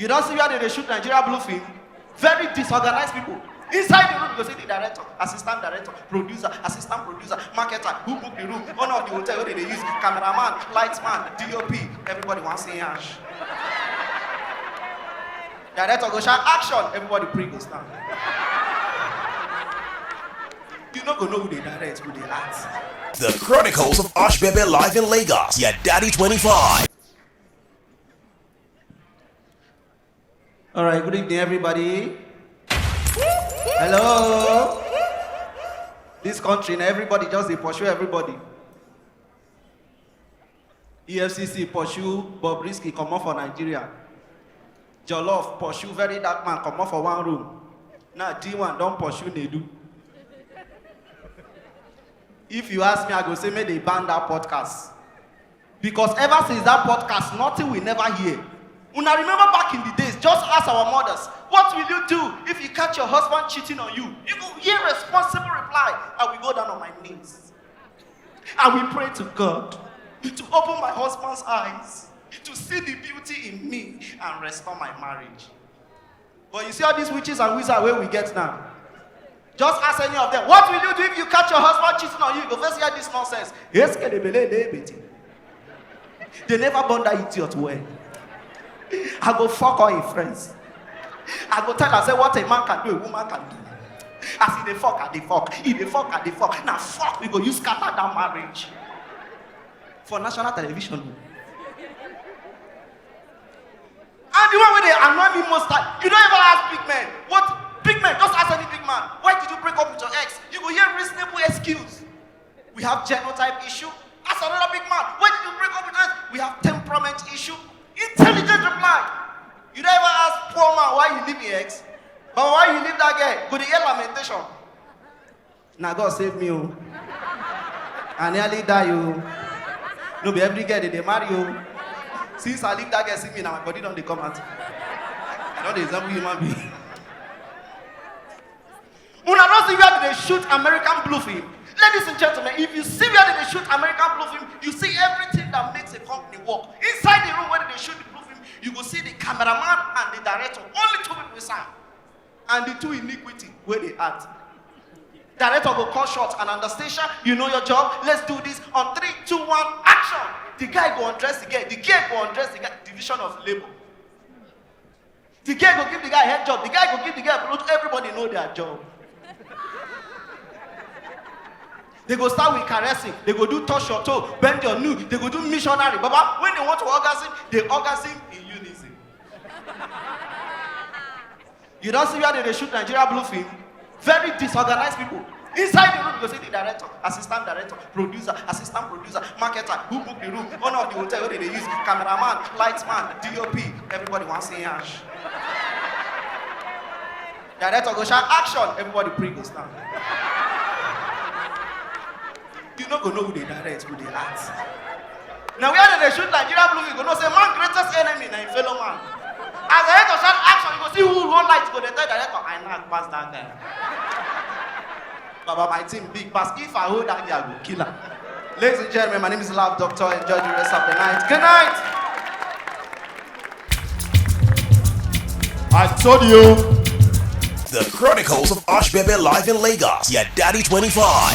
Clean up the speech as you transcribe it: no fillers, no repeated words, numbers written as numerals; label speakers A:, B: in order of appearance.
A: You don't see where they shoot Nigeria blue film? Very disorganized people. Inside the room, you go see the director, assistant director, producer, assistant producer, marketer, who booked the room, owner of the hotel, where they use, cameraman, lightsman, DOP, everybody wants to see ash. Director go shout action, everybody pre go stand. You not gonna know who they direct, who they act.
B: The Chronicles of Ushbebe live in Lagos. YADADI 25.
A: All right, good evening, everybody. Hello. This country, now everybody just they pursue everybody. EFCC pursue Bobrisky, come off for Nigeria. Jollof pursue very dark man, come off for one room. Now D1 don't pursue Nedu. If you ask me, I go say, may they ban that podcast. Because ever since that podcast, nothing we never hear. When I remember back in the days, just ask our mothers, what will you do if you catch your husband cheating on you? You will hear responsible reply. I will go down on my knees. I will pray to God to open my husband's eyes, to see the beauty in me and restore my marriage. But you see all these witches and wizards where we get now. Just ask any of them, what will you do if you catch your husband cheating on you? You go first hear this nonsense. They never born that idiot well. I go fuck all his friends. I go tell her, say what a man can do, a woman can do. I see the fuck at the fuck. If the fuck at the fuck. Now fuck, we go use scatter that marriage. For national television. And the one where they annoy me most time, you don't ever ask big men. What? Big men, just ask any big man. Why did you break up with your ex? You go hear reasonable excuse. We have genotype issue. Ask another big man. Why did you break up with your ex? We have temperament issue. Intelligent reply. You don't ever ask poor man why you leave your ex, but why you leave that girl. Go to hear lamentation. Now God save me, oh. I nearly die, oh. No be every girl they marry, oh. Since I leave that girl, see me now, my body don't come out. I don't example human being. When I don't see where they shoot American blue film. Ladies and gentlemen, if you see where they shoot American blue film, you see everything that makes a company work. Inside the room where they shoot the blue film, you will see the cameraman and the director. Only two people inside. And the two iniquity where they act. Director will call shots and under station, you know your job, let's do this on 3, 2, 1, action. The guy go undress the girl, the girl go undress the guy, division of labor. The girl go give the guy a head job, the guy go give the guy blood, everybody know their job. They go start with caressing. They go do touch your toe, bend your knee. They go do missionary. Baba, when they want to orgasm, they orgasm in unison. You don't see where they shoot Nigeria blue film? Very disorganized people. Inside the room, you go see the director, assistant director, producer, assistant producer, marketer, who booked the room, owner of the hotel where they use, cameraman, lightsman, DOP. Everybody wants to see ash. Director go shout action. Everybody pre go stand. You not gonna know who they direct, who they act. Now where they shoot Nigeria blue, you gonna say man greatest enemy, na fellow man. As the director shout action, you go see who roll lights, go they tell director, I knock past that guy. Baba, my team big pass. If I hold that guy, I will kill him. Ladies and gentlemen, my name is Laff, Doctor. Enjoy the rest of the night. Good night.
C: I told you.
B: The Chronicles of Ushbebe live in Lagos. YADADI 25.